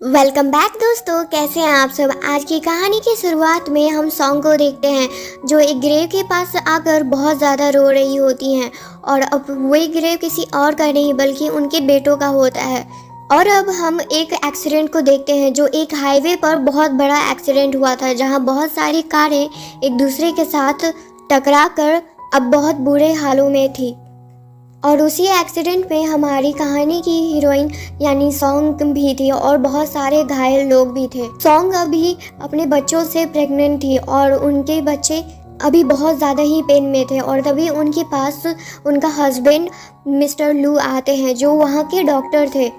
Welcome back दोस्तों, कैसे हैं आप सब। आज की कहानी की शुरुआत में हम सॉन्ग को देखते हैं जो एक ग्रेव के पास आकर बहुत ज़्यादा रो रही होती हैं। और अब वही ग्रेव किसी और का नहीं बल्कि उनके बेटों का होता है। और अब हम एक एक्सीडेंट को देखते हैं जो एक हाईवे पर बहुत बड़ा एक्सीडेंट हुआ था, जहां बहुत सारी कारें एक दूसरे के साथ टकरा कर अब बहुत बुरे हालों में थी। और उसी एक्सीडेंट में हमारी कहानी की हीरोइन यानी सॉन्ग भी थी और बहुत सारे घायल लोग भी थे। सॉन्ग अभी अपने बच्चों से प्रेग्नेंट थी और उनके बच्चे अभी बहुत ज़्यादा ही पेन में थे। और तभी उनके पास उनका हस्बैंड मिस्टर लू आते हैं जो वहाँ के डॉक्टर थे।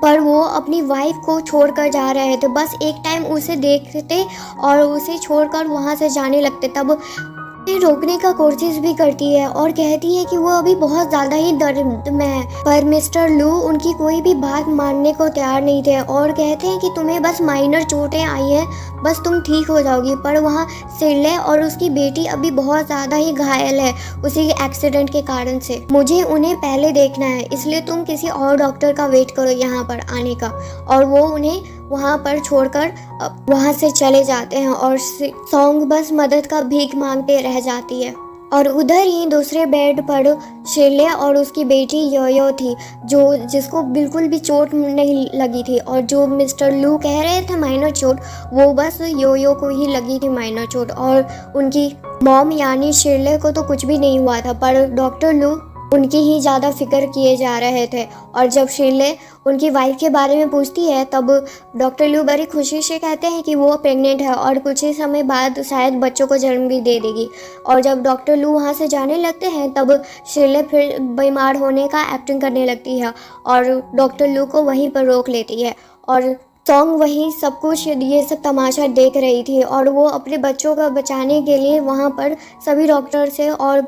पर वो अपनी वाइफ को छोड़कर जा रहे थे, बस एक टाइम उसे देखते और उसे छोड़कर वहाँ से जाने लगते। तब रोकने का कोशिश भी करती है और कहती है कि वो अभी बहुत ज़्यादा ही दर्द में है। पर मिस्टर लू उनकी कोई भी बात मानने को तैयार नहीं थे और कहते हैं कि तुम्हें बस माइनर चोटें आई हैं, बस तुम ठीक हो जाओगी। पर वहाँ सिरले और उसकी बेटी अभी बहुत ज़्यादा ही घायल है उसी एक्सीडेंट के कारण से। मुझे उन्हें पहले देखना है, इसलिए तुम किसी और डॉक्टर का वेट करो यहाँ पर आने का। और वो उन्हें वहाँ पर छोड़कर वहाँ से चले जाते हैं और सॉन्ग बस मदद का भीख मांगते रह जाती है। और उधर ही दूसरे बेड पर शिरले और उसकी बेटी योयो थी जिसको बिल्कुल भी चोट नहीं लगी थी। और जो मिस्टर लू कह रहे थे माइनर चोट, वो बस योयो को ही लगी थी माइनर चोट। और उनकी मॉम यानी शिरले को तो कुछ भी नहीं हुआ था, पर डॉक्टर लू उनकी ही ज़्यादा फिक्र किए जा रहे थे। और जब शिरले उनकी वाइफ के बारे में पूछती है तब डॉक्टर लू बड़ी खुशी से कहते हैं कि वो प्रेग्नेंट है और कुछ ही समय बाद शायद बच्चों को जन्म भी दे देगी। और जब डॉक्टर लू वहाँ से जाने लगते हैं तब शिरले फिर बीमार होने का एक्टिंग करने लगती है और डॉक्टर लू को वहीं पर रोक लेती है। और सॉन्ग वही सब कुछ ये सब तमाशा देख रही थी और वो अपने बच्चों को बचाने के लिए वहाँ पर सभी डॉक्टर से और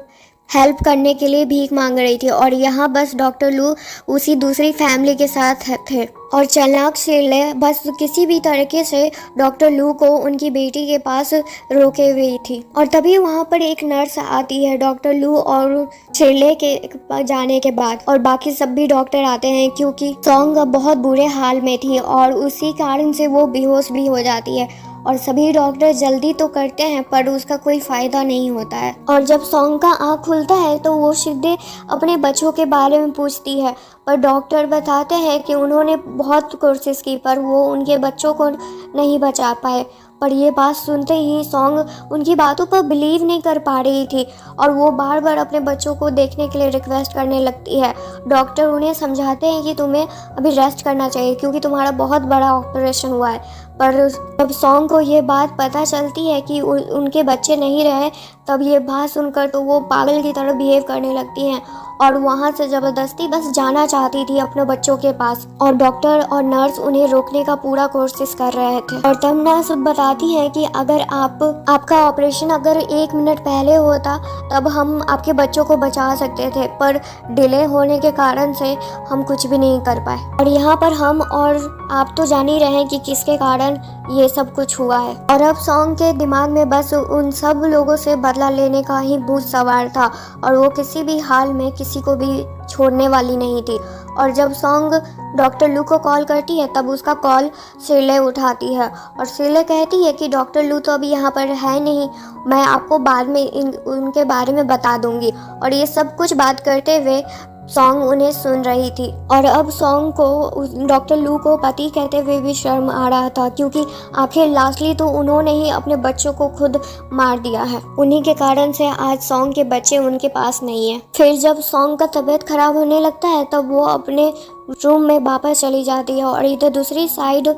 हेल्प करने के लिए भीख मांग रही थी। और यहाँ बस डॉक्टर लू उसी दूसरी फैमिली के साथ थे और चालाक शिरले बस किसी भी तरीके से डॉक्टर लू को उनकी बेटी के पास रोके हुई थी। और तभी वहाँ पर एक नर्स आती है डॉक्टर लू और शिरले के जाने के बाद। और बाकी सब भी डॉक्टर आते हैं क्योंकि सॉन्ग अब बहुत बुरे हाल में थी और उसी कारण से वो बेहोश भी हो जाती है। और सभी डॉक्टर जल्दी तो करते हैं पर उसका कोई फ़ायदा नहीं होता है। और जब सॉन्ग का आँख खुलता है तो वो सीधे अपने बच्चों के बारे में पूछती है, पर डॉक्टर बताते हैं कि उन्होंने बहुत कोशिश की पर वो उनके बच्चों को नहीं बचा पाए। पर ये बात सुनते ही सॉन्ग उनकी बातों पर बिलीव नहीं कर पा रही थी और वो बार बार अपने बच्चों को देखने के लिए रिक्वेस्ट करने लगती है। डॉक्टर उन्हें समझाते हैं कि तुम्हें अभी रेस्ट करना चाहिए क्योंकि तुम्हारा बहुत बड़ा ऑपरेशन हुआ है। पर जब सॉन्ग को ये बात पता चलती है कि उनके बच्चे नहीं रहे, तब ये बात सुनकर तो वो पागल की तरह बिहेव करने लगती हैं और वहाँ से ज़बरदस्ती बस जाना चाहती थी अपने बच्चों के पास। और डॉक्टर और नर्स उन्हें रोकने का पूरा कोशिश कर रहे थे। और तब नर्स बताती है कि अगर आपका ऑपरेशन अगर 1 मिनट पहले होता तब हम आपके बच्चों को बचा सकते थे, पर डिले होने के कारण से हम कुछ भी नहीं कर पाए। और यहाँ पर हम और आप तो जान ही रहे हैं कि किसके कारण ये सब कुछ हुआ है। और अब सॉन्ग के दिमाग में बस उन सब लोगों से बदला लेने का ही भूत सवार था और वो किसी भी हाल में किसी को भी छोड़ने वाली नहीं थी। और जब सॉन्ग डॉक्टर लू को कॉल करती है तब उसका कॉल शिरले उठाती है और शिरले कहती है कि डॉक्टर लू तो अभी यहाँ पर है नहीं, मैं आपको बाद में उनके बारे में बता दूंगी। और ये सब कुछ बात करते हुए सॉन्ग उन्हें सुन रही थी। और अब सॉन्ग को डॉक्टर लू को पति कहते हुए भी शर्म आ रहा था क्योंकि आखिर लास्टली तो उन्होंने ही अपने बच्चों को खुद मार दिया है। उन्हीं के कारण से आज सॉन्ग के बच्चे उनके पास नहीं है। फिर जब सॉन्ग का तबीयत खराब होने लगता है तब वो अपने रूम में वापस चली जाती है और इधर दूसरी साइड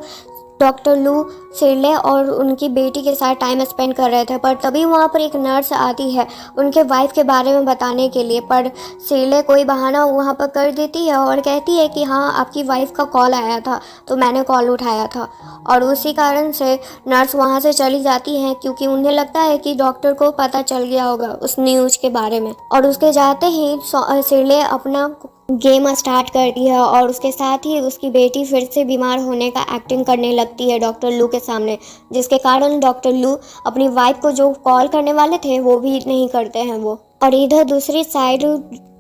डॉक्टर लू शिरले और उनकी बेटी के साथ टाइम स्पेंड कर रहे थे। पर तभी वहाँ पर एक नर्स आती है उनके वाइफ के बारे में बताने के लिए, पर शिरले कोई बहाना वहाँ पर कर देती है और कहती है कि हाँ आपकी वाइफ का कॉल आया था तो मैंने कॉल उठाया था। और उसी कारण से नर्स वहाँ से चली जाती है क्योंकि उन्हें लगता है कि डॉक्टर को पता चल गया होगा उस न्यूज़ के बारे में। और उसके जाते ही शिरले अपना गेम स्टार्ट करती है और उसके साथ ही उसकी बेटी फिर से बीमार होने का एक्टिंग करने लगती है डॉक्टर लू के सामने, जिसके कारण डॉक्टर लू अपनी वाइफ को जो कॉल करने वाले थे वो भी नहीं करते हैं वो। और इधर दूसरी साइड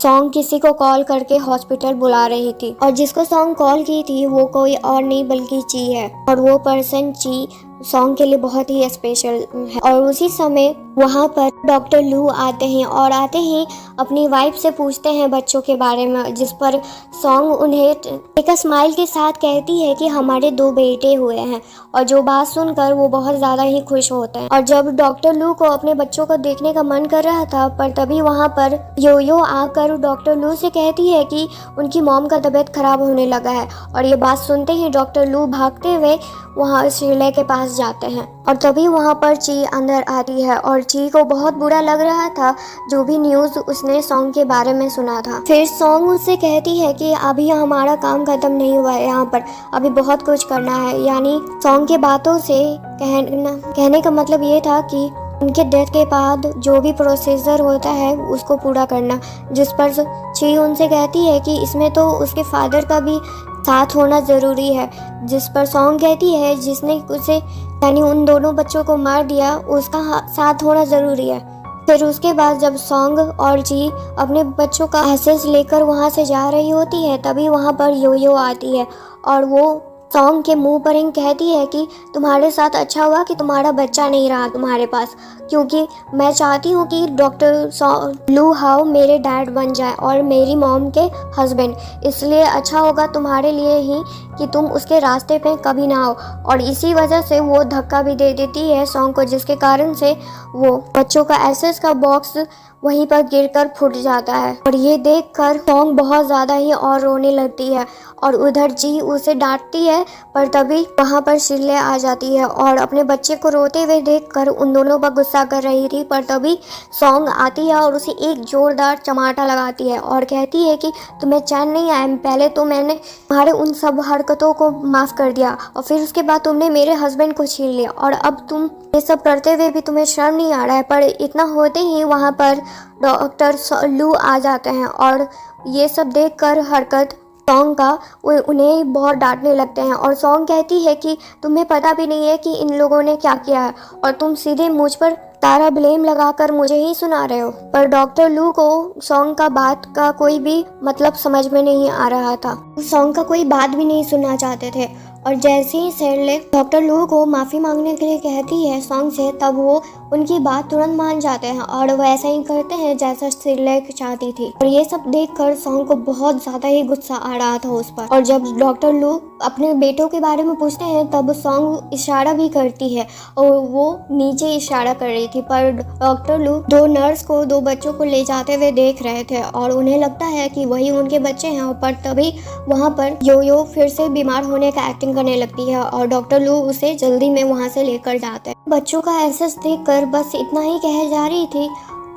सॉन्ग किसी को कॉल करके हॉस्पिटल बुला रही थी, और जिसको सॉन्ग कॉल की थी वो कोई और नहीं बल्कि ची है, और वो पर्सन ची सॉन्ग के लिए बहुत ही स्पेशल है। और उसी समय वहाँ पर डॉक्टर लू आते हैं, और आते ही अपनी वाइफ से पूछते हैं बच्चों के बारे में, जिस पर सॉन्ग उन्हें एक स्माइल के साथ कहती है कि हमारे 2 बेटे हुए हैं, और जो बात सुनकर वो बहुत ज़्यादा ही खुश होते हैं। और जब डॉक्टर लू को अपने बच्चों को देखने का मन कर रहा था, पर तभी वहाँ पर यो आकर डॉक्टर लू से कहती है कि उनकी मॉम का तबीयत खराब होने लगा है, और ये बात सुनते ही डॉक्टर लू भागते हुए वहाँ शीले के पास जाते हैं। और तभी वहाँ पर ची अंदर आती है, और ची को बहुत बुरा लग रहा था जो भी न्यूज़ उसने सॉन्ग के बारे में सुना था। फिर सॉन्ग उससे कहती है कि अभी हमारा काम खत्म नहीं हुआ है, यहाँ पर अभी बहुत कुछ करना है। यानी सॉन्ग के बातों से कहने का मतलब ये था कि उनके डेथ के बाद जो भी प्रोसीजर होता है उसको पूरा करना, जिस पर ची उनसे कहती है कि इसमें तो उसके फादर का भी साथ होना ज़रूरी है, जिस पर सॉन्ग कहती है जिसने उसे यानी उन दोनों बच्चों को मार दिया उसका साथ होना ज़रूरी है। फिर उसके बाद जब सॉन्ग और ची अपने बच्चों का एसेस लेकर वहाँ से जा रही होती है, तभी वहाँ पर यो आती है, और वो सॉन्ग के मुंह पर ही कहती है कि तुम्हारे साथ अच्छा हुआ कि तुम्हारा बच्चा नहीं रहा तुम्हारे पास, क्योंकि मैं चाहती हूँ कि डॉक्टर लू हाउ मेरे डैड बन जाए और मेरी मॉम के हस्बैंड, इसलिए अच्छा होगा तुम्हारे लिए ही कि तुम उसके रास्ते पे कभी ना आओ। और इसी वजह से वो धक्का भी दे देती है सॉन्ग को, जिसके कारण से वो बच्चों का एसेस का बॉक्स वहीं पर गिरकर फूट जाता है। और ये देखकर सॉन्ग बहुत ज़्यादा ही और रोने लगती है, और उधर जी उसे डांटती है, पर तभी वहाँ पर शीले आ जाती है और अपने बच्चे को रोते हुए देखकर उन दोनों पर गुस्सा कर रही थी। पर तभी सॉन्ग आती है और उसे एक जोरदार चमाटा लगाती है और कहती है कि तुम्हें चैन नहीं आया, पहले तो मैंने तुम्हारे उन सब हरकतों को माफ़ कर दिया, और फिर उसके बाद तुमने मेरे हस्बैंड को छीन लिया, और अब तुम ये सब करते हुए भी तुम्हें शर्म नहीं आ रहा है। पर इतना होते ही वहाँ पर डॉक्टर लू आ जाते हैं, और ये सब देखकर हरकत सॉन्ग का उन्हें बहुत डांटने लगते हैं। और सॉन्ग कहती है कि तुम्हें पता भी नहीं है कि इन लोगों ने क्या किया है, और तुम सीधे मुझ पर सारा ब्लेम लगाकर मुझे ही सुना रहे हो। पर डॉक्टर लू को सॉन्ग का बात का कोई भी मतलब समझ में नहीं आ रहा था, सॉन्ग का कोई बात भी नहीं सुनना चाहते थे। और जैसे ही शेरले डॉक्टर लू को माफ़ी मांगने के लिए कहती है सॉन्ग से, तब वो उनकी बात तुरंत मान जाते हैं और वो ऐसा ही करते हैं जैसा शेरले चाहती थी। और ये सब देखकर सॉन्ग को बहुत ज़्यादा ही गुस्सा आ रहा था उस पर। और जब डॉक्टर लू अपने बेटों के बारे में पूछते हैं, तब सॉन्ग इशारा भी करती है, और वो नीचे इशारा कर रही थी, पर डॉक्टर लू 2 नर्स को 2 बच्चों को ले जाते हुए देख रहे थे, और उन्हें लगता है कि वही उनके बच्चे हैं। पर तभी वहाँ पर यो फिर से बीमार होने का एक्टिंग करने लगती है, और डॉक्टर लू उसे जल्दी में वहाँ से लेकर जाते हैं। बच्चों का एहसास देखकर बस इतना ही कह जा रही थी,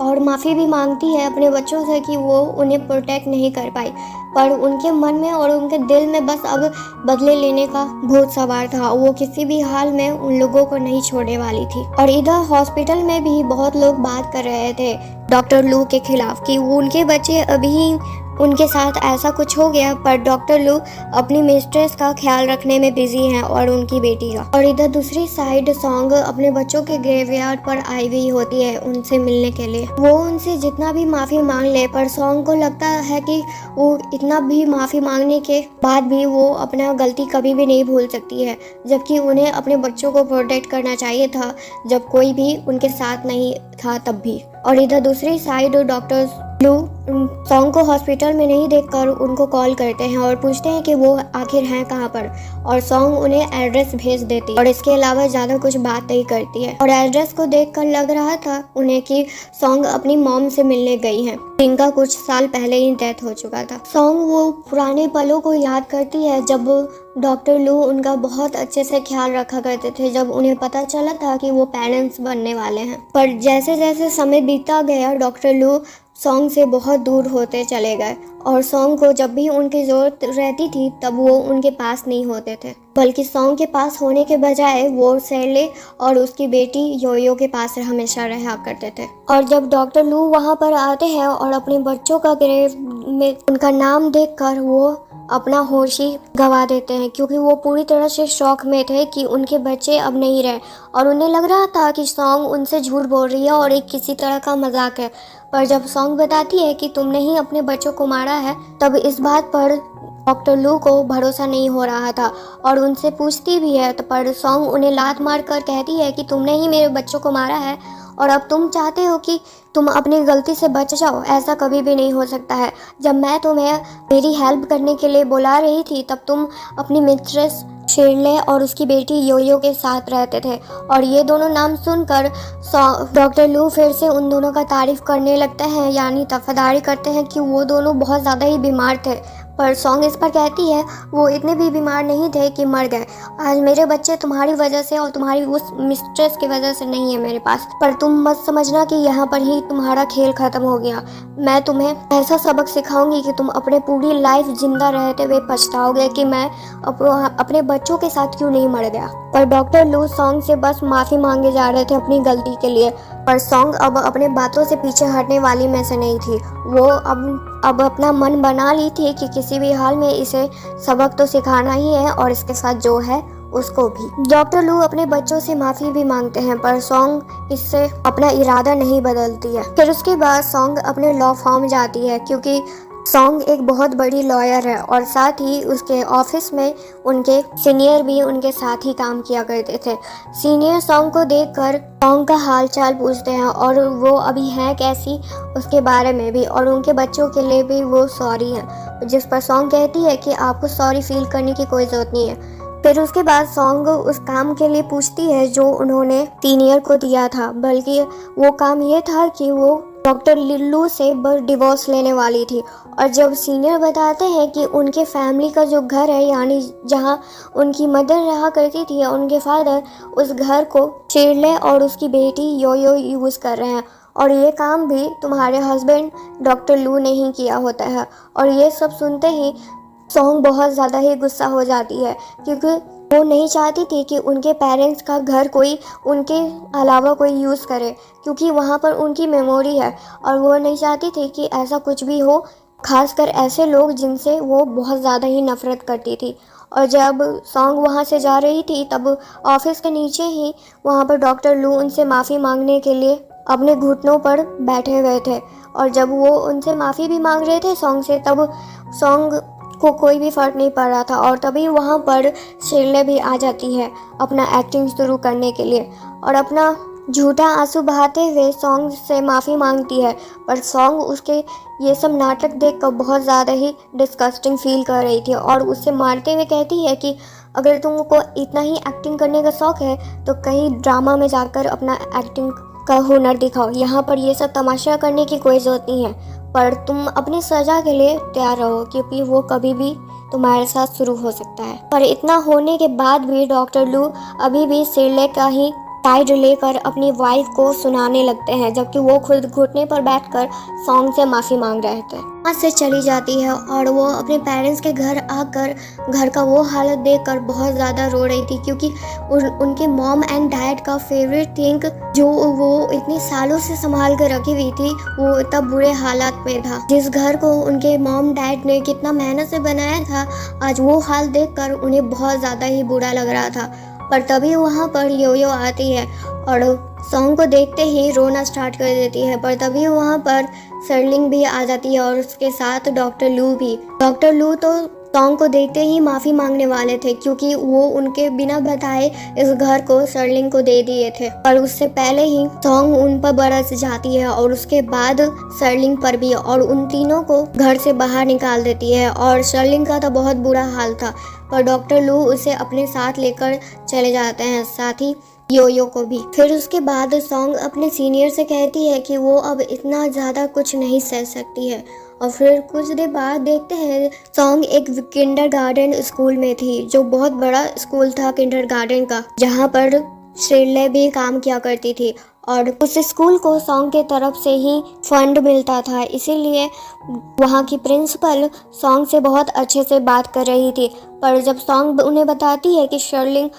और माफ़ी भी मांगती है अपने बच्चों से कि वो उन्हें प्रोटेक्ट नहीं कर पाई, पर उनके मन में और उनके दिल में बस अब बदले लेने का भूत सवार था। वो किसी भी हाल में उन लोगों को नहीं छोड़ने वाली थी। और इधर हॉस्पिटल में भी बहुत लोग बात कर रहे थे डॉक्टर लू के खिलाफ कि वो उनके बच्चे अभी उनके साथ ऐसा कुछ हो गया, पर डॉक्टर लू अपनी मिस्ट्रेस का ख्याल रखने में बिजी हैं और उनकी बेटी का। और इधर दूसरी साइड सॉन्ग अपने बच्चों के ग्रेवयार्ड पर आई हुई होती है उनसे मिलने के लिए। वो उनसे जितना भी माफ़ी मांग ले, पर सॉन्ग को लगता है कि वो इतना भी माफ़ी मांगने के बाद भी वो अपना गलती कभी भी नहीं भूल सकती है, जबकि उन्हें अपने बच्चों को प्रोटेक्ट करना चाहिए था जब कोई भी उनके साथ नहीं था तब भी। और इधर दूसरी साइड डॉक्टर लू सॉन्ग को हॉस्पिटल में नहीं देखकर उनको कॉल करते हैं और पूछते हैं कि वो आखिर हैं कहाँ पर, और सॉन्ग उन्हें एड्रेस भेज देती है, और इसके अलावा ज़्यादा कुछ बात नहीं करती है। और एड्रेस को देखकर लग रहा था उन्हें कि सॉन्ग अपनी मॉम से मिलने गई है, जिनका कुछ साल पहले ही डेथ हो चुका था। सॉन्ग वो पुराने पलों को याद करती है जब डॉक्टर लू उनका बहुत अच्छे से ख्याल रखा करते थे, जब उन्हें पता चला था कि वो पेरेंट्स बनने वाले हैं। पर जैसे जैसे समय बीतता गया, डॉक्टर लू सॉन्ग से बहुत दूर होते चले गए, और सॉन्ग को जब भी उनकी ज़रूरत रहती थी तब वो उनके पास नहीं होते थे, बल्कि सॉन्ग के पास होने के बजाय वो शेरले और उसकी बेटी यो के पास हमेशा रहा करते थे। और जब डॉक्टर लू वहाँ पर आते हैं और अपने बच्चों का ग्रेव में उनका नाम देखकर वो अपना होश ही गंवा देते हैं, क्योंकि वो पूरी तरह से शॉक में थे कि उनके बच्चे अब नहीं रहे और उन्हें लग रहा था कि सॉन्ग उनसे झूठ बोल रही है और एक किसी तरह का मजाक है। पर जब सॉन्ग बताती है कि तुमने ही अपने बच्चों को मारा है, तब इस बात पर डॉक्टर लू को भरोसा नहीं हो रहा था और उनसे पूछती भी है, तो पर सॉन्ग उन्हें लात मार कर कहती है कि तुमने ही मेरे बच्चों को मारा है और अब तुम चाहते हो कि तुम अपनी गलती से बच जाओ। ऐसा कभी भी नहीं हो सकता है। जब मैं तुम्हें मेरी हेल्प करने के लिए बुला रही थी, तब तुम अपनी मिस्ट्रेस शिरले और उसकी बेटी योयो के साथ रहते थे। और ये दोनों नाम सुनकर डॉक्टर लू फिर से उन दोनों का तारीफ करने लगते हैं, यानी तफादारी करते हैं कि वो दोनों बहुत ज़्यादा ही बीमार थे। पर सॉन्ग इस पर कहती है वो इतने भी बीमार नहीं थे कि मर गए। आज मेरे बच्चे तुम्हारी वजह से और तुम्हारी उस मिस्ट्रेस की वजह से नहीं है मेरे पास, पर तुम मत समझना कि यहाँ पर ही तुम्हारा खेल खत्म हो गया। मैं तुम्हें ऐसा सबक सिखाऊंगी कि तुम अपने पूरी लाइफ जिंदा रहते हुए पछताओगे कि मैं अपने बच्चों के साथ क्यों नहीं मर गया। पर डॉक्टर लू सॉन्ग से बस माफ़ी मांगे जा रहे थे अपनी गलती के लिए, पर सॉन्ग अब अपने बातों से पीछे हटने वाली में से नहीं थी। वो अब अपना मन बना ली थी कि किसी भी हाल में इसे सबक तो सिखाना ही है और इसके साथ जो है उसको भी। डॉक्टर लू अपने बच्चों से माफ़ी भी मांगते हैं, पर सॉन्ग इससे अपना इरादा नहीं बदलती है। फिर उसके बाद सॉन्ग अपने लॉ फॉर्म जाती है, क्योंकि सॉन्ग एक बहुत बड़ी लॉयर है और साथ ही उसके ऑफिस में उनके सीनियर भी उनके साथ ही काम किया करते थे। सीनियर सॉन्ग को देखकर सॉन्ग का हाल चाल पूछते हैं और वो अभी हैं कैसी उसके बारे में भी, और उनके बच्चों के लिए भी वो सॉरी है, जिस पर सॉन्ग कहती है कि आपको सॉरी फील करने की कोई ज़रूरत नहीं है। फिर उसके बाद सॉन्ग उस काम के लिए पूछती है जो उन्होंने सीनियर को दिया था, बल्कि वो काम ये था कि वो डॉक्टर लिल्लू से डिवोर्स लेने वाली थी। और जब सीनियर बताते हैं कि उनके फैमिली का जो घर है, यानी जहां उनकी मदर रहा करती थी और उनके फादर, उस घर को शिरले और उसकी बेटी योयो यूज़ कर रहे हैं और ये काम भी तुम्हारे हस्बैंड डॉक्टर लू ने ही किया होता है। और ये सब सुनते ही सॉन्ग बहुत ज़्यादा ही गुस्सा हो जाती है, क्योंकि वो नहीं चाहती थी कि उनके पेरेंट्स का घर कोई उनके अलावा कोई यूज़ करे, क्योंकि वहाँ पर उनकी मेमोरी है और वो नहीं चाहती थी कि ऐसा कुछ भी हो, खासकर ऐसे लोग जिनसे वो बहुत ज़्यादा ही नफ़रत करती थी। और जब सॉन्ग वहाँ से जा रही थी, तब ऑफिस के नीचे ही वहाँ पर डॉक्टर लू उनसे माफ़ी मांगने के लिए अपने घुटनों पर बैठे हुए थे। और जब वो उनसे माफ़ी भी मांग रहे थे सॉन्ग से, तब सॉन्ग को कोई भी फ़र्क नहीं पड़ रहा था और तभी वहाँ पर शिरले भी आ जाती है अपना एक्टिंग शुरू करने के लिए और अपना झूठा आंसू बहाते हुए सॉन्ग से माफ़ी मांगती है। पर सॉन्ग उसके ये सब नाटक देखकर बहुत ज़्यादा ही डिस्गस्टिंग फील कर रही थी और उससे मारते हुए कहती है कि अगर तुमको इतना ही एक्टिंग करने का शौक़ है तो कहीं ड्रामा में जाकर अपना एक्टिंग का हुनर दिखाओ। यहाँ पर ये सब तमाशा करने की कोई ज़रूरत नहीं है, पर तुम अपनी सज़ा के लिए तैयार रहो, क्योंकि वो कभी भी तुम्हारे साथ शुरू हो सकता है। पर इतना होने के बाद भी डॉक्टर लू अभी भी शिरले का ही साइड लेकर अपनी वाइफ को सुनाने लगते हैं, जबकि वो खुद घुटने पर बैठकर सॉन्ग से माफ़ी मांग रहे थे। वहाँ से चली जाती है और वो अपने पेरेंट्स के घर आकर घर का वो हालत देखकर बहुत ज़्यादा रो रही थी, क्योंकि उनके मॉम एंड डैड का फेवरेट थिंग जो वो इतने सालों से संभाल कर रखी हुई थी, वो इतना बुरे हालात में था। जिस घर को उनके मॉम डैड ने कितना मेहनत से बनाया था, आज वो हाल देखकर उन्हें बहुत ज़्यादा ही बुरा लग रहा था। पर तभी वहाँ पर योयो आती है और सॉन्ग को देखते ही रोना स्टार्ट कर देती है। पर तभी वहाँ पर सर्लिंग भी आ जाती है और उसके साथ डॉक्टर लू भी। डॉक्टर लू तो सॉन्ग को देखते ही माफ़ी मांगने वाले थे, क्योंकि वो उनके बिना बताए इस घर को सर्लिंग को दे दिए थे। पर उससे पहले ही सॉन्ग उन पर बरस जाती है और उसके बाद सर्लिंग पर भी, और उन तीनों को घर से बाहर निकाल देती है। और सर्लिंग का तो बहुत बुरा हाल था, पर डॉक्टर लू उसे अपने साथ लेकर चले जाते हैं, साथ ही योयो को भी। फिर उसके बाद सॉन्ग अपने सीनियर से कहती है कि वो अब इतना ज़्यादा कुछ नहीं सह सकती है। और फिर कुछ देर बाद देखते हैं सॉन्ग एक किंडरगार्टन स्कूल में थी, जो बहुत बड़ा स्कूल था किंडरगार्टन का, जहाँ पर शिरले भी काम किया करती थी। और उस स्कूल को सॉन्ग के तरफ से ही फंड मिलता था, इसीलिए वहाँ की प्रिंसिपल सॉन्ग से बहुत अच्छे से बात कर रही थी। पर जब सॉन्ग उन्हें बताती है कि शर्लिंग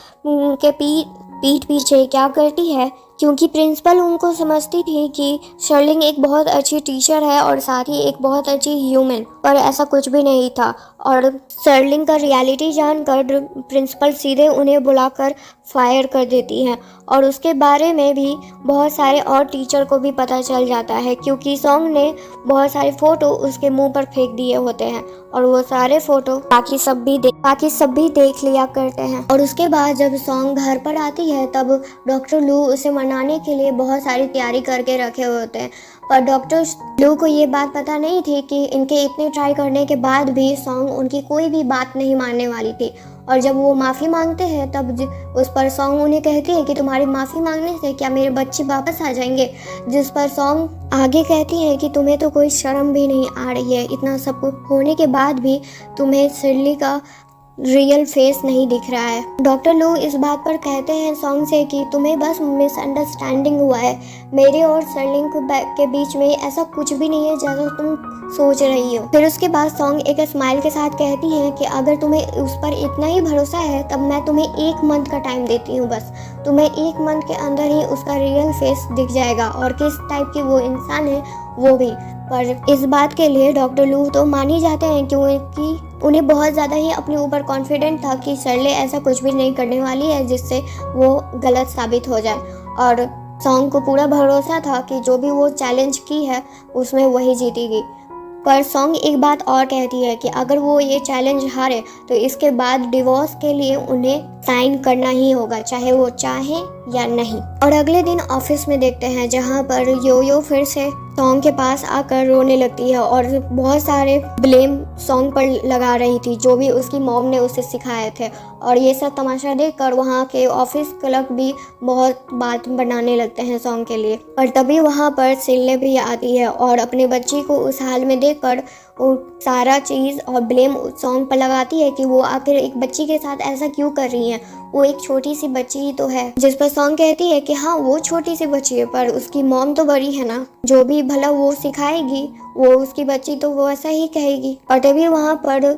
के पीठ पीछे क्या करती है, क्योंकि प्रिंसिपल उनको समझती थी कि शर्लिंग एक बहुत अच्छी टीचर है और साथ ही एक बहुत अच्छी ह्यूमन, पर ऐसा कुछ भी नहीं था। और सर्लिंग का रियलिटी जानकर प्रिंसिपल सीधे उन्हें बुलाकर फायर कर देती हैं और उसके बारे में भी बहुत सारे और टीचर को भी पता चल जाता है, क्योंकि सॉन्ग ने बहुत सारे फ़ोटो उसके मुंह पर फेंक दिए होते हैं और वो सारे फ़ोटो बाकी सब भी देख लिया करते हैं। और उसके बाद जब सॉन्ग घर पर आती है तब डॉक्टर लू उसे मनाने के लिए बहुत सारी तैयारी करके रखे होते हैं, पर डॉक्टर लू को ये बात पता नहीं थी कि इनके इतने ट्राई करने के बाद भी सॉन्ग उनकी कोई भी बात नहीं मानने वाली थी। और जब वो माफ़ी मांगते हैं तब उस पर सॉन्ग उन्हें कहती है कि तुम्हारी माफ़ी मांगने से क्या मेरे बच्चे वापस आ जाएंगे, जिस पर सॉन्ग आगे कहती है कि तुम्हें तो कोई शर्म भी नहीं आ रही है, इतना सब कुछ होने के बाद भी तुम्हें सिडली का रियल फेस नहीं दिख रहा है। डॉक्टर लू इस बात पर कहते हैं सॉन्ग से कि तुम्हें बस मिसअंडरस्टैंडिंग हुआ है, मेरे और सर्लिंग के बीच में ऐसा कुछ भी नहीं है जैसा तुम सोच रही हो। फिर उसके बाद सॉन्ग एक स्माइल के साथ कहती है कि अगर तुम्हें उस पर इतना ही भरोसा है तब मैं तुम्हें 1 मंथ का टाइम देती हूँ, बस तुम्हें 1 मंथ के अंदर ही उसका रियल फेस दिख जाएगा और किस टाइप की वो इंसान है वो भी। पर इस बात के लिए डॉक्टर लू तो मान ही जाते हैं क्योंकि उन्हें बहुत ज़्यादा ही अपने ऊपर कॉन्फिडेंट था कि शर्ले ऐसा कुछ भी नहीं करने वाली है जिससे वो गलत साबित हो जाए। और सॉन्ग को पूरा भरोसा था कि जो भी वो चैलेंज की है उसमें वही जीतेगी। पर सॉन्ग एक बात और कहती है कि अगर वो ये चैलेंज हारे तो इसके बाद डिवोर्स के लिए उन्हें साइन करना ही होगा, चाहे वो चाहे या नहीं। और अगले दिन ऑफिस में देखते हैं जहाँ पर यो फिर से सॉन्ग के पास आकर रोने लगती है और बहुत सारे ब्लेम सॉन्ग पर लगा रही थी जो भी उसकी मॉम ने उसे सिखाए थे। और ये सब तमाशा देखकर वहाँ के ऑफिस क्लर्क भी बहुत बात बनाने लगते हैं सॉन्ग के लिए। और तभी वहाँ पर सिल्ले भी आती है और अपने बच्ची को उस हाल में देखकर वो सारा चीज़ और ब्लेम सॉन्ग पर लगाती है कि वो आखिर एक बच्ची के साथ ऐसा क्यों कर रही है, वो एक छोटी सी बच्ची ही तो है। जिस पर सॉन्ग कहती है कि हाँ वो छोटी सी बच्ची है पर उसकी मॉम तो बड़ी है ना, जो भी भला वो सिखाएगी वो उसकी बच्ची तो वो ऐसा ही कहेगी। और तभी वहाँ पर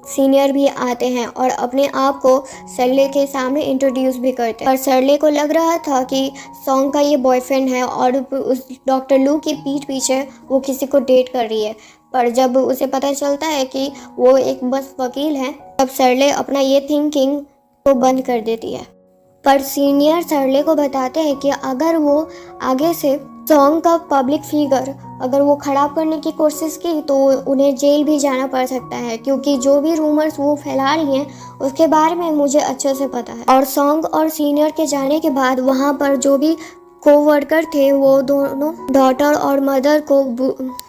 सीनियर भी आते हैं और अपने आप को सरले के सामने इंट्रोड्यूस भी करते हैं। पर सरले को लग रहा था कि सॉन्ग का ये बॉयफ्रेंड है और उस डॉक्टर लू की पीठ पीछे वो किसी को डेट कर रही है। पर जब उसे पता चलता है कि वो एक बस वकील है तब सरले अपना ये थिंकिंग को बंद कर देती है। पर सीनियर सरले को बताते हैं कि अगर वो आगे से सॉन्ग का पब्लिक फिगर अगर वो खराब करने की कोशिश की तो उन्हें जेल भी जाना पड़ सकता है, क्योंकि जो भी रूमर्स वो फैला रही हैं उसके बारे में मुझे अच्छे से पता है। और सॉन्ग और सीनियर के जाने के बाद वहाँ पर जो भी कोवर्कर थे वो दोनों डॉटर और मदर को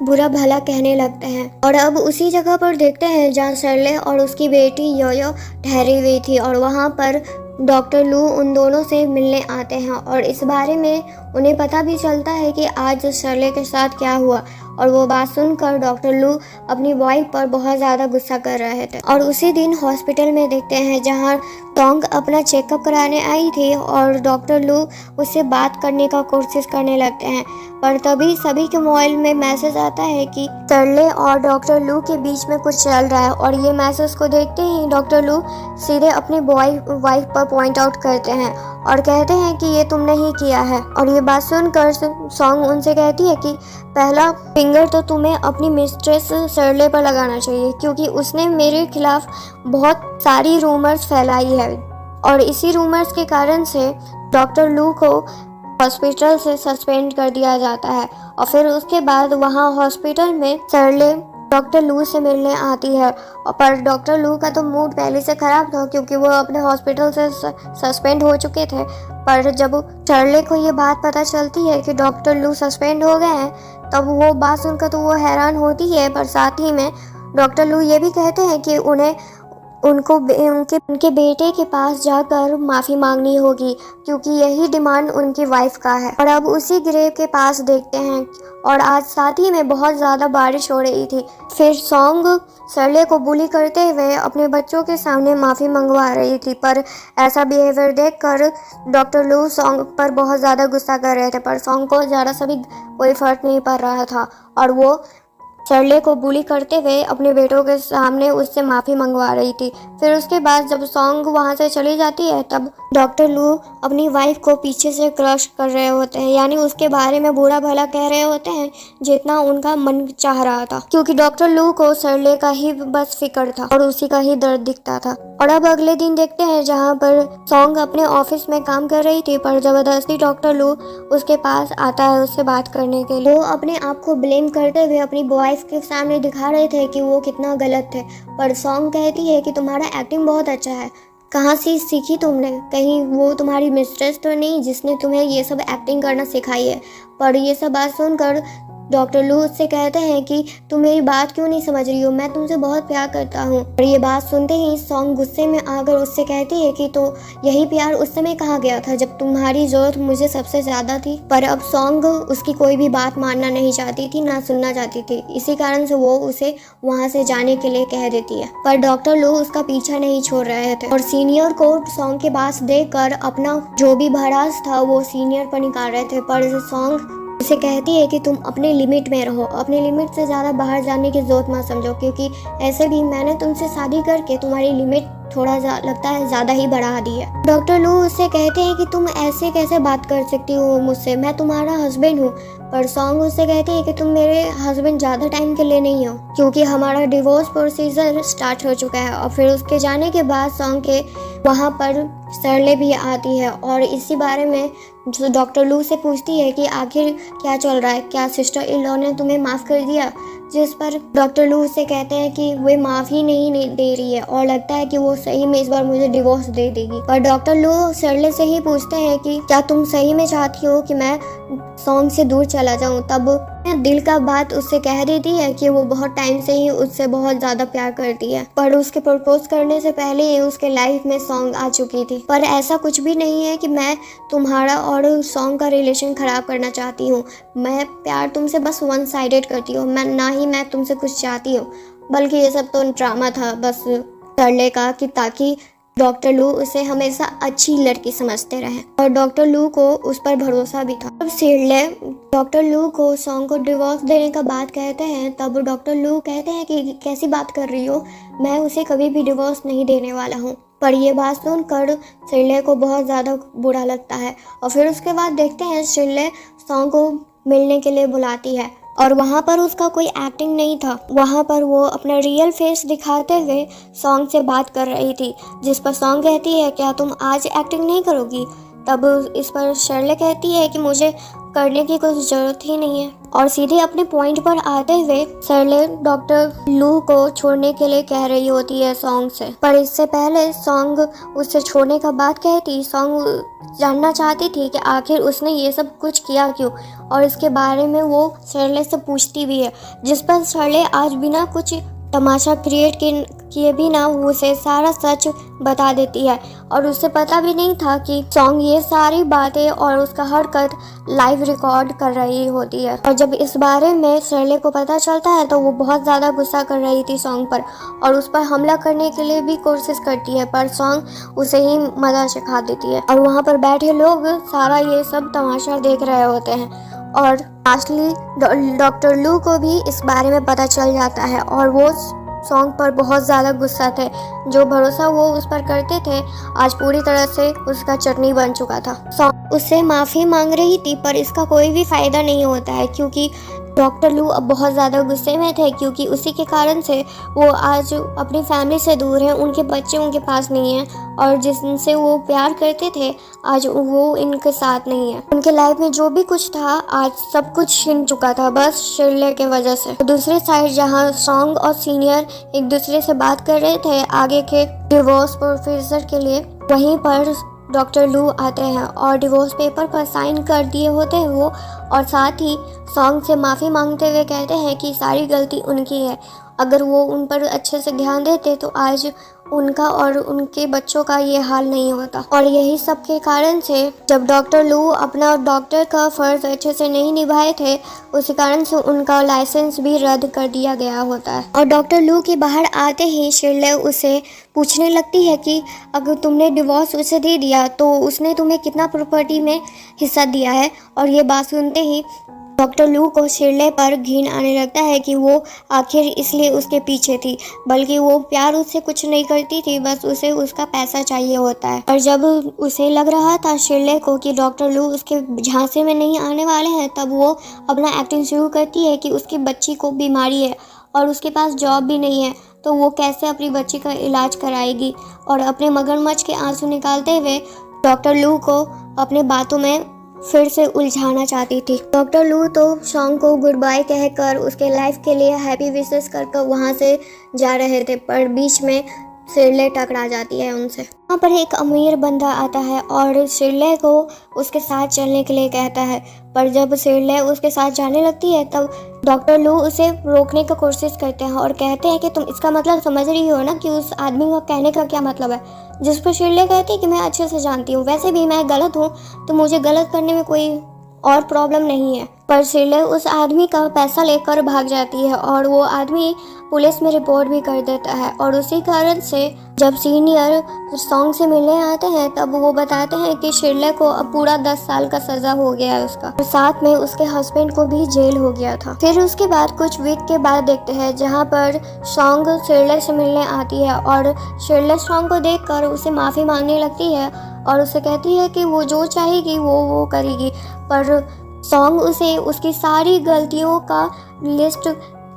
बुरा भला कहने लगते हैं। और अब उसी जगह पर देखते हैं जहाँ सरले और उसकी बेटी योयो ठहरी हुई थी और वहाँ पर डॉक्टर लू उन दोनों से मिलने आते हैं और इस बारे में उन्हें पता भी चलता है कि आज शर्ले के साथ क्या हुआ। और वो बात सुनकर डॉक्टर लू अपनी वाइफ पर बहुत ज़्यादा गुस्सा कर रहे थे। और उसी दिन हॉस्पिटल में देखते हैं जहाँ सॉन्ग अपना चेकअप कराने आई थी और डॉक्टर लू उससे बात करने का कोशिश करने लगते हैं। पर तभी सभी के मोबाइल में मैसेज आता है कि शर्ले और डॉक्टर लू के बीच में कुछ चल रहा है। और ये मैसेज को देखते ही डॉक्टर लू सीधे अपनी वाइफ पर पॉइंट आउट करते हैं और कहते हैं कि ये तुमने ही किया है। और ये बात सुनकर सॉन्ग उनसे कहती है कि पहला फिंगर तो तुम्हें अपनी मिस्ट्रेस शर्ले पर लगाना चाहिए, क्योंकि उसने मेरे खिलाफ बहुत सारी रूमर्स फैलाई है और इसी रूमर्स के कारण से डॉक्टर लू को हॉस्पिटल से सस्पेंड कर दिया जाता है। और फिर उसके बाद वहाँ हॉस्पिटल में शर्ले डॉक्टर लू से मिलने आती है। पर डॉक्टर लू का तो मूड पहले से ख़राब था क्योंकि वो अपने हॉस्पिटल से सस्पेंड हो चुके थे। पर जब शर्ले को ये बात पता चलती है कि डॉक्टर लू सस्पेंड हो गए हैं तब वो बात सुनकर तो वो हैरान होती है। पर साथ ही में डॉक्टर लू ये भी कहते हैं कि उनके बेटे के पास जाकर माफ़ी मांगनी होगी, क्योंकि यही डिमांड उनकी वाइफ का है। और अब उसी ग्रेव के पास देखते हैं और आज साथ ही में बहुत ज़्यादा बारिश हो रही थी। फिर सॉन्ग शर्ले को बुली करते हुए अपने बच्चों के सामने माफ़ी मंगवा रही थी। पर ऐसा बिहेवियर देखकर डॉक्टर लू सॉन्ग पर बहुत ज़्यादा गुस्सा कर रहे थे, पर सॉन्ग को ज़्यादा सा भी कोई फ़र्क नहीं पड़ रहा था और वो शर्ले को बुली करते हुए अपने बेटों के सामने उससे माफ़ी मंगवा रही थी। फिर उसके बाद जब सॉन्ग वहाँ से चली जाती है तब डॉक्टर लू अपनी वाइफ को पीछे से क्रश कर रहे होते हैं, यानी उसके बारे में बुरा भला कह रहे होते हैं जितना उनका मन चाह रहा था, क्योंकि डॉक्टर लू को शर्ले का ही बस फिक्र था और उसी का ही दर्द दिखता था। और अब अगले दिन देखते हैं जहाँ पर सॉन्ग अपने ऑफिस में काम कर रही थी, पर जबरदस्ती डॉक्टर लू उसके पास आता है उससे बात करने के लिए। वो अपने आप को ब्लेम करते हुए अपनी वाइफ के सामने दिखा रहे थे कि वो कितना गलत थे, पर सॉन्ग कहती है कि तुम्हारा एक्टिंग बहुत अच्छा है, कहाँ से सीखी तुमने, कहीं वो तुम्हारी मिस्ट्रेस तो नहीं जिसने तुम्हें ये सब एक्टिंग करना सिखाई है। पर ये सब बात सुनकर डॉक्टर लू उससे कहते हैं कि तुम मेरी बात क्यों नहीं समझ रही हो, मैं तुमसे बहुत प्यार करता हूँ। और ये बात सुनते ही सॉन्ग गुस्से में आकर उससे कहती है कि तो यही प्यार उस समय कहाँ गया था जब तुम्हारी जरूरत मुझे सबसे ज़्यादा थी। पर अब सॉन्ग उसकी कोई भी बात मानना नहीं चाहती थी, ना सुनना चाहती थी, इसी कारण से वो उसे वहाँ से जाने के लिए कह देती है। पर डॉक्टर लू उसका पीछा नहीं छोड़ रहे थे और सीनियर को सॉन्ग के पास देकर अपना जो भी भड़ास था वो सीनियर पर निकाल रहे थे। पर सॉन्ग उसे कहती है कि तुम अपने लिमिट में रहो, अपने लिमिट से ज़्यादा बाहर जाने की जरूरत मत समझो, क्योंकि ऐसे भी मैंने तुमसे शादी करके तुम्हारी लिमिट थोड़ा लगता है ज़्यादा ही बढ़ा दी है। डॉक्टर लू उससे कहते हैं कि तुम ऐसे कैसे बात कर सकती हो मुझसे, मैं तुम्हारा हस्बैंड हूँ। पर सॉन्ग उससे कहती है कि तुम मेरे हस्बैंड ज़्यादा टाइम के लिए नहीं हो, क्योंकि हमारा डिवोर्स प्रोसीजर स्टार्ट हो चुका है। और फिर उसके जाने के बाद सॉन्ग के वहाँ पर शर्ले भी आती है और इसी बारे में जो डॉक्टर लू से पूछती है कि आखिर क्या चल रहा है, क्या सिस्टर इन लॉ ने तुम्हें माफ़ कर दिया। जिस पर डॉक्टर लू से कहते हैं कि वे माफ़ी नहीं दे रही है और लगता है कि वो सही में इस बार मुझे डिवोर्स दे देगी। पर डॉक्टर लू शर्ले से ही पूछते हैं कि क्या तुम सही में चाहती हो कि मैं सॉन्ग से दूर चला जाऊं। तब दिल का बात उससे कह देती है कि वो बहुत टाइम से ही उससे बहुत ज़्यादा प्यार करती है, पर उसके प्रपोज करने से पहले ही उसके लाइफ में सॉन्ग आ चुकी थी। पर ऐसा कुछ भी नहीं है कि मैं तुम्हारा और सॉन्ग का रिलेशन ख़राब करना चाहती हूँ, मैं प्यार तुमसे बस वन साइडेड करती हूँ, मैं तुमसे कुछ चाहती हूँ, बल्कि ये सब तो ड्रामा था बस शर्ले का, कि ताकि डॉक्टर लू उसे हमेशा अच्छी लड़की समझते रहे। और डॉक्टर लू को उस पर भरोसा भी था। तब शर्ले डॉक्टर लू को सॉन्ग को डिवोर्स देने का बात कहते हैं, तब डॉक्टर लू कहते हैं कि कैसी बात कर रही हो, मैं उसे कभी भी डिवोर्स नहीं देने वाला हूँ। पर यह बात सुनकर शर्ले को बहुत ज़्यादा बुरा लगता है। और फिर उसके बाद देखते हैं शर्ले सॉन्ग को मिलने के लिए बुलाती है और वहाँ पर उसका कोई एक्टिंग नहीं था, वहाँ पर वो अपना रियल फेस दिखाते हुए सॉन्ग से बात कर रही थी। जिस पर सॉन्ग कहती है क्या तुम आज एक्टिंग नहीं करोगी। तब इस पर शर्ले कहती है कि मुझे करने की कुछ ज़रूरत ही नहीं है। और सीधे अपने पॉइंट पर आते हुए शर्ले डॉक्टर लू को छोड़ने के लिए कह रही होती है सॉन्ग से। पर इससे पहले सॉन्ग उससे छोड़ने का बात कहती, सॉन्ग जानना चाहती थी कि आखिर उसने ये सब कुछ किया क्यों, और इसके बारे में वो शर्ले से पूछती भी है। जिस पर शर्ले आज बिना कुछ तमाशा क्रिएट किए बिना उसे सारा सच बता देती है। और उसे पता भी नहीं था कि सॉन्ग ये सारी बातें और उसका हरकत लाइव रिकॉर्ड कर रही होती है। और जब इस बारे में शर्ले को पता चलता है तो वो बहुत ज़्यादा गुस्सा कर रही थी सॉन्ग पर और उस पर हमला करने के लिए भी कोशिश करती है, पर सॉन्ग उसे ही मजा सिखा देती है। और वहाँ पर बैठे लोग सारा ये सब तमाशा देख रहे होते हैं और लास्टली डॉक्टर लू को भी इस बारे में पता चल जाता है और वो सॉन्ग पर बहुत ज़्यादा गुस्सा थे। जो भरोसा वो उस पर करते थे आज पूरी तरह से उसका चटनी बन चुका था। सॉन्ग उससे माफ़ी मांग रही थी, पर इसका कोई भी फ़ायदा नहीं होता है क्योंकि डॉक्टर लू अब बहुत ज़्यादा गुस्से में थे, क्योंकि उसी के कारण से वो आज अपनी फैमिली से दूर हैं, उनके बच्चे उनके पास नहीं हैं और जिनसे वो प्यार करते थे आज वो इनके साथ नहीं है। उनके लाइफ में जो भी कुछ था आज सब कुछ छिन चुका था बस शर्ले के वजह से। दूसरे साइड जहाँ सॉन्ग और सीनियर एक दूसरे से बात कर रहे थे आगे के डिवोर्स प्रोसीजर के लिए, वहीं पर डॉक्टर लू आते हैं और डिवोर्स पेपर पर साइन कर दिए होते हैं वो, और साथ ही सॉन्ग से माफ़ी मांगते हुए कहते हैं कि सारी गलती उनकी है, अगर वो उन पर अच्छे से ध्यान देते तो आज उनका और उनके बच्चों का ये हाल नहीं होता। और यही सब के कारण से जब डॉक्टर लू अपना डॉक्टर का फ़र्ज़ अच्छे से नहीं निभाए थे उसी कारण से उनका लाइसेंस भी रद्द कर दिया गया होता है। और डॉक्टर लू के बाहर आते ही शर्ले उसे पूछने लगती है कि अगर तुमने डिवोर्स उसे दे दिया तो उसने तुम्हें कितना प्रॉपर्टी में हिस्सा दिया है। और ये बात सुनते ही डॉक्टर लू को शिरले पर घिन आने लगता है कि वो आखिर इसलिए उसके पीछे थी, बल्कि वो प्यार उससे कुछ नहीं करती थी, बस उसे उसका पैसा चाहिए होता है। और जब उसे लग रहा था शिरले को कि डॉक्टर लू उसके झांसे में नहीं आने वाले हैं, तब वो अपना एक्टिंग शुरू करती है कि उसकी बच्ची को बीमारी है और उसके पास जॉब भी नहीं है, तो वो कैसे अपनी बच्ची का इलाज कराएगी। और अपने मगरमच्छ के आंसू निकालते हुए डॉक्टर लू को अपने बातों में फिर से उलझाना चाहती थी। डॉक्टर लू तो सॉन्ग को गुड बाय कहकर उसके लाइफ के लिए हैप्पी विशेस कर वहाँ से जा रहे थे, पर बीच में शिरले टकरा जाती है उनसे। वहाँ पर एक अमीर बंदा आता है और शिरले को उसके साथ चलने के लिए कहता है, पर जब शिरले उसके साथ जाने लगती है तब डॉक्टर लू उसे रोकने की कोशिश करते हैं और कहते हैं कि तुम इसका मतलब समझ रही हो ना कि उस आदमी का कहने का क्या मतलब है। जिस पर शिरले कहती है कि मैं अच्छे से जानती हूँ, वैसे भी मैं गलत हूँ तो मुझे गलत करने में कोई और प्रॉब्लम नहीं है। पर शिरले उस आदमी का पैसा लेकर भाग जाती है और वो आदमी पुलिस में रिपोर्ट भी कर देता है। और उसी कारण से जब सीनियर सॉन्ग से मिलने आते हैं तब वो बताते हैं कि शिरले को अब पूरा 10 साल का सज़ा हो गया है उसका, और साथ में उसके हस्बैंड को भी जेल हो गया था। फिर उसके बाद कुछ वीक के बाद देखते हैं जहाँ पर सॉन्ग शिरले से मिलने आती है और शिरले सॉन्ग को देखकर उसे माफ़ी मांगने लगती है और उसे कहती है कि वो जो चाहेगी वो करेगी। पर सॉन्ग उसे उसकी सारी गलतियों का लिस्ट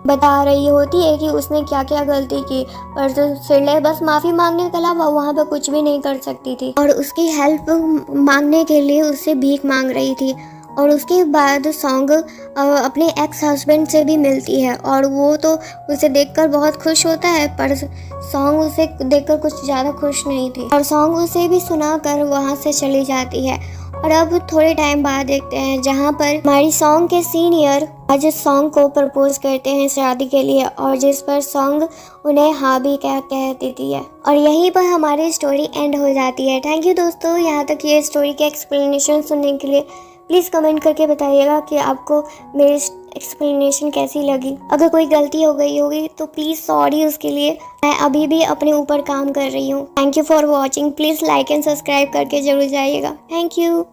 बता रही होती है कि उसने क्या क्या गलती की, पर शिरले बस माफ़ी मांगने के अलावा वहाँ पर कुछ भी नहीं कर सकती थी और उसकी हेल्प मांगने के लिए उससे भीख मांग रही थी। और उसके बाद सॉन्ग अपने एक्स हस्बैंड से भी मिलती है और वो तो उसे देखकर बहुत खुश होता है, पर सॉन्ग उसे देखकर कुछ ज़्यादा खुश नहीं थी और सॉन्ग उसे भी सुनाकर वहाँ से चली जाती है। और अब थोड़े टाइम बाद देखते हैं जहाँ पर हमारी सॉन्ग के सीनियर आज सॉन्ग को प्रपोज करते हैं शादी के लिए, और जिस पर सॉन्ग उन्हें हाँ भी कह देती है। और यहीं पर हमारी स्टोरी एंड हो जाती है। थैंक यू दोस्तों, यहाँ तक ये स्टोरी के एक्सप्लेनेशन सुनने के लिए। प्लीज़ कमेंट करके बताइएगा कि आपको मेरी एक्सप्लेनेशन कैसी लगी। अगर कोई गलती हो गई होगी तो प्लीज़ सॉरी उसके लिए। मैं अभी भी अपने ऊपर काम कर रही हूँ। Thank you for watching. Please like and subscribe करके जरूर जाइएगा। Thank you.